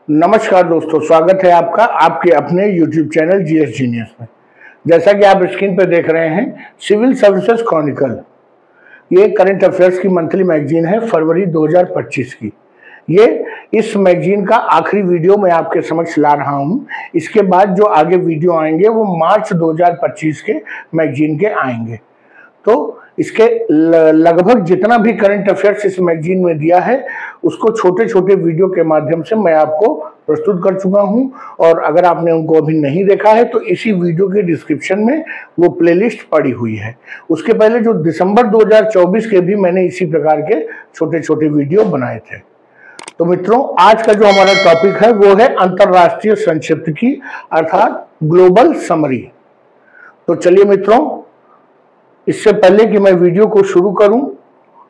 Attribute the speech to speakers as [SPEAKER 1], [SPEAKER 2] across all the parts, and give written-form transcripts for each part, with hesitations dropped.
[SPEAKER 1] नमस्कार दोस्तों, स्वागत है आपका आपके अपने YouTube चैनल जीएस जीनियस में। जैसा कि आप स्क्रीन पर देख रहे हैं, सिविल सर्विसेज क्रॉनिकल ये करंट अफेयर्स की मंथली मैगजीन है फरवरी 2025 की। ये इस मैगजीन का आखिरी वीडियो मैं आपके समक्ष ला रहा हूं। इसके बाद जो आगे वीडियो आएंगे वो मार्च 2025 के मैगजीन के आएंगे। तो इसके लगभग जितना भी करंट अफेयर्स इस मैगजीन में दिया है उसको छोटे छोटे वीडियो के माध्यम से मैं आपको प्रस्तुत कर चुका हूं। और अगर आपने उनको अभी नहीं देखा है तो इसी वीडियो के डिस्क्रिप्शन में वो प्लेलिस्ट पड़ी हुई है। उसके पहले जो दिसंबर 2024 के भी मैंने इसी प्रकार के छोटे छोटे वीडियो बनाए थे। तो मित्रों, आज का जो हमारा टॉपिक है वो है अंतरराष्ट्रीय संक्षिप्त की अर्थात ग्लोबल समरी। तो चलिए मित्रों, इससे पहले कि मैं वीडियो को शुरू करूं,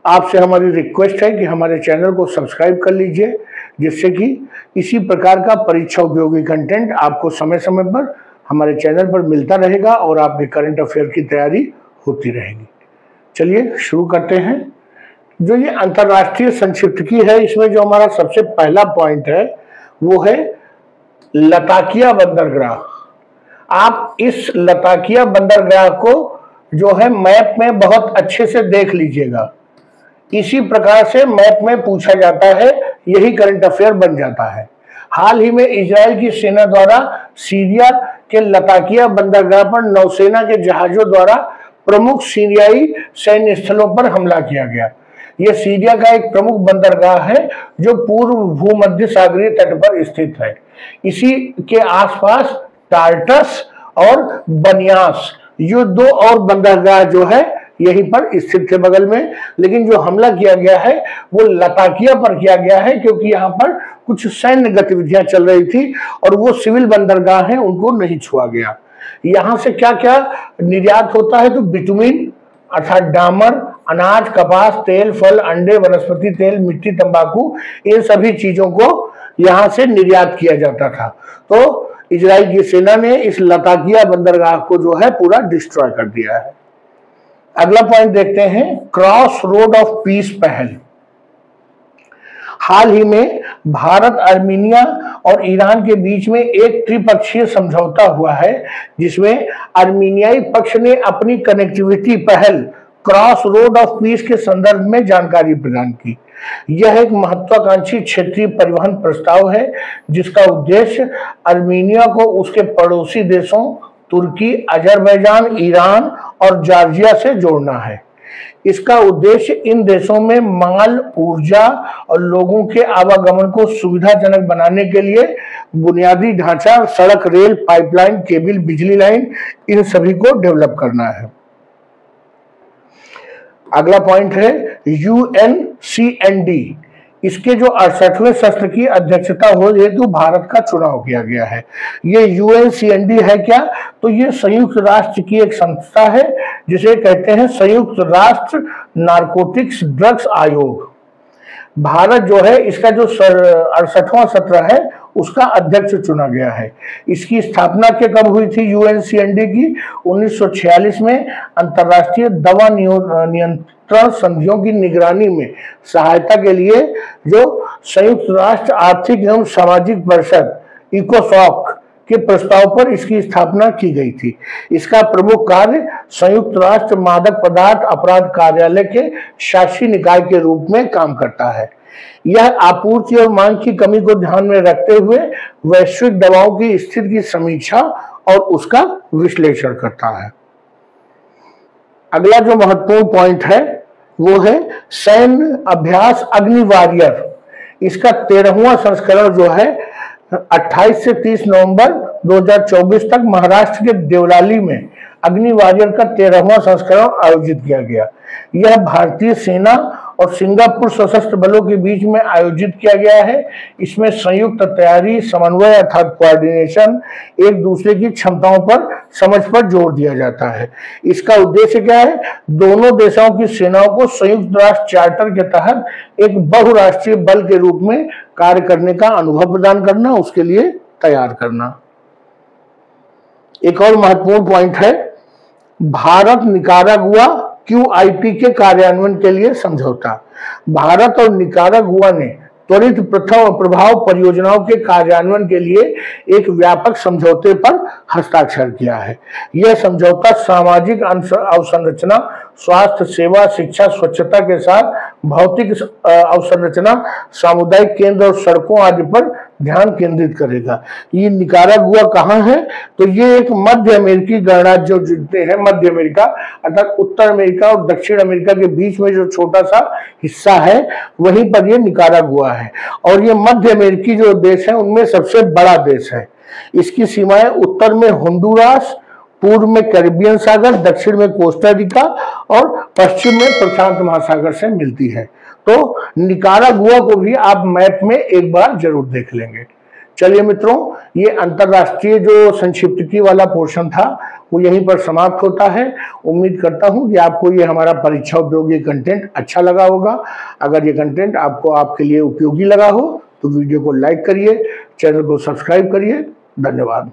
[SPEAKER 1] आपसे हमारी रिक्वेस्ट है कि हमारे चैनल को सब्सक्राइब कर लीजिए, जिससे कि इसी प्रकार का परीक्षा उपयोगी कंटेंट आपको समय समय पर हमारे चैनल पर मिलता रहेगा और आपके करंट अफेयर की तैयारी होती रहेगी। चलिए शुरू करते हैं। जो ये अंतरराष्ट्रीय संक्षिप्त की है, इसमें जो हमारा सबसे पहला पॉइंट है वो है लताकिया बंदरगाह। आप इस लताकिया बंदरगाह को जो है मैप में बहुत अच्छे से देख लीजिएगा। इसी प्रकार से मैप में पूछा जाता है, यही करंट अफेयर बन जाता है। हाल ही में इजराइल की सेना द्वारा सीरिया के लताकिया बंदरगाह पर नौसेना के जहाजों द्वारा प्रमुख सीरियाई सैन्य स्थलों पर हमला किया गया। यह सीरिया का एक प्रमुख बंदरगाह है जो पूर्व भूमध्य सागरीय तट पर स्थित है। इसी के आसपास टार्टस और बनियास ये दो और बंदरगाह जो है यहीं पर स्थित थे बगल में। लेकिन जो हमला किया गया है वो लताकिया पर किया गया है, क्योंकि यहाँ पर कुछ सैन्य गतिविधियां चल रही थी और वो सिविल बंदरगाह हैं, उनको नहीं छुआ गया। यहाँ से क्या क्या निर्यात होता है तो बिटुमिन अर्थात डामर, अनाज, कपास, तेल, फल, अंडे, वनस्पति तेल, मिट्टी, तंबाकू, इन सभी चीजों को यहाँ से निर्यात किया जाता था। तो इजराइल की सेना ने इस लताकिया बंदरगाह को जो है पूरा डिस्ट्रॉय कर दिया है। अगला पॉइंट देखते हैं, क्रॉस रोड ऑफ पीस पहल। हाल ही में भारत, आर्मीनिया और ईरान के बीच में एक त्रिपक्षीय समझौता हुआ है, जिसमें आर्मीनियाई पक्ष ने अपनी कनेक्टिविटी पहल क्रॉस रोड ऑफ पीस के संदर्भ में जानकारी प्रदान की। यह एक महत्वाकांक्षी क्षेत्रीय परिवहन प्रस्ताव है जिसका उद्देश्य आर्मीनिया को उसके पड़ोसी देशों तुर्की, अजरबैजान, ईरान और जॉर्जिया से जोड़ना है। इसका उद्देश्य इन देशों में माल, ऊर्जा और लोगों के आवागमन को सुविधाजनक बनाने के लिए बुनियादी ढांचा, सड़क, रेल, पाइपलाइन, केबल, बिजली लाइन, इन सभी को डेवलप करना है। अगला पॉइंट है UNCND। इसके जो 68वें सत्र की अध्यक्षता हो हेतु भारत का चुनाव किया गया है। ये UNCND है क्या? तो ये संयुक्त राष्ट्र की एक संस्था है जिसे कहते हैं संयुक्त राष्ट्र नारकोटिक्स ड्रग्स आयोग। भारत जो है इसका जो 68वां सत्र है उसका अध्यक्ष चुना गया है। इसकी स्थापना के कब हुई थी UNCND की? 1946 में अंतर्राष्ट्रीय दवा नियंत्रण संधियों की निगरानी में सहायता के लिए जो संयुक्त राष्ट्र आर्थिक एवं सामाजिक परिषद इकोसॉक के प्रस्ताव पर इसकी स्थापना की गई थी। इसका प्रमुख कार्य संयुक्त राष्ट्र मादक पदार्थ अपराध कार्यालय के शासी निकाय के रूप में काम करता है। यह आपूर्ति और मांग की कमी को ध्यान में रखते हुए वैश्विक दवाओं की स्थिति की समीक्षा और उसका विश्लेषण करता है। अगला जो महत्वपूर्ण पॉइंट है वो है सैन्य अभ्यास अग्नि वॉरियर। इसका 13वां संस्करण जो है 28 से 30 नवंबर 2024 तक महाराष्ट्र के देवलाली में अग्नि वॉरियर का 13वां संस्करण आयोजित किया गया। यह भारतीय सेना और सिंगापुर सशस्त्र बलों के बीच में आयोजित किया गया है। इसमें संयुक्त तैयारी, समन्वय अर्थात कोऑर्डिनेशन, एक दूसरे की क्षमताओं पर समझ पर जोर दिया जाता है। इसका उद्देश्य क्या है? दोनों देशों की सेनाओं को संयुक्त राष्ट्र चार्टर के तहत एक बहुराष्ट्रीय बल के रूप में कार्य करने का अनुभव प्रदान करना, उसके लिए तैयार करना। एक और महत्वपूर्ण पॉइंट है भारत निकारागुआ QIP के कार्यान्वयन के लिए समझौता। भारत और निकारागुआ ने त्वरित प्रभाव परियोजनाओं के कार्यान्वयन के लिए एक व्यापक समझौते पर हस्ताक्षर किया है। यह समझौता सामाजिक अवसंरचना, स्वास्थ्य सेवा, शिक्षा, स्वच्छता के साथ भौतिक अवसंरचना, सामुदायिक केंद्र और सड़कों आदि पर ध्यान केंद्रित करेगा। ये निकारागुआ कहाँ है? तो ये एक मध्य अमेरिकी गणराज्य जो जितने हैं मध्य अमेरिका अर्थात उत्तर अमेरिका और दक्षिण अमेरिका के बीच में जो छोटा सा हिस्सा है वहीं पर ये निकारागुआ है। और ये मध्य अमेरिकी जो देश है उनमें सबसे बड़ा देश है। इसकी सीमाएं उत्तर में होंडुरास, पूर्व में कैरिबियन सागर, दक्षिण में कोस्टा रिका और पश्चिम में प्रशांत महासागर से मिलती है। तो निकारागुआ को भी आप मैप में एक बार जरूर देख लेंगे। चलिए मित्रों, ये अंतरराष्ट्रीय जो संक्षिप्तकी वाला पोर्शन था वो यहीं पर समाप्त होता है। उम्मीद करता हूं कि आपको ये हमारा परीक्षा उपयोगी कंटेंट अच्छा लगा होगा। अगर ये कंटेंट आपको आपके लिए उपयोगी लगा हो तो वीडियो को लाइक करिए, चैनल को सब्सक्राइब करिए। धन्यवाद।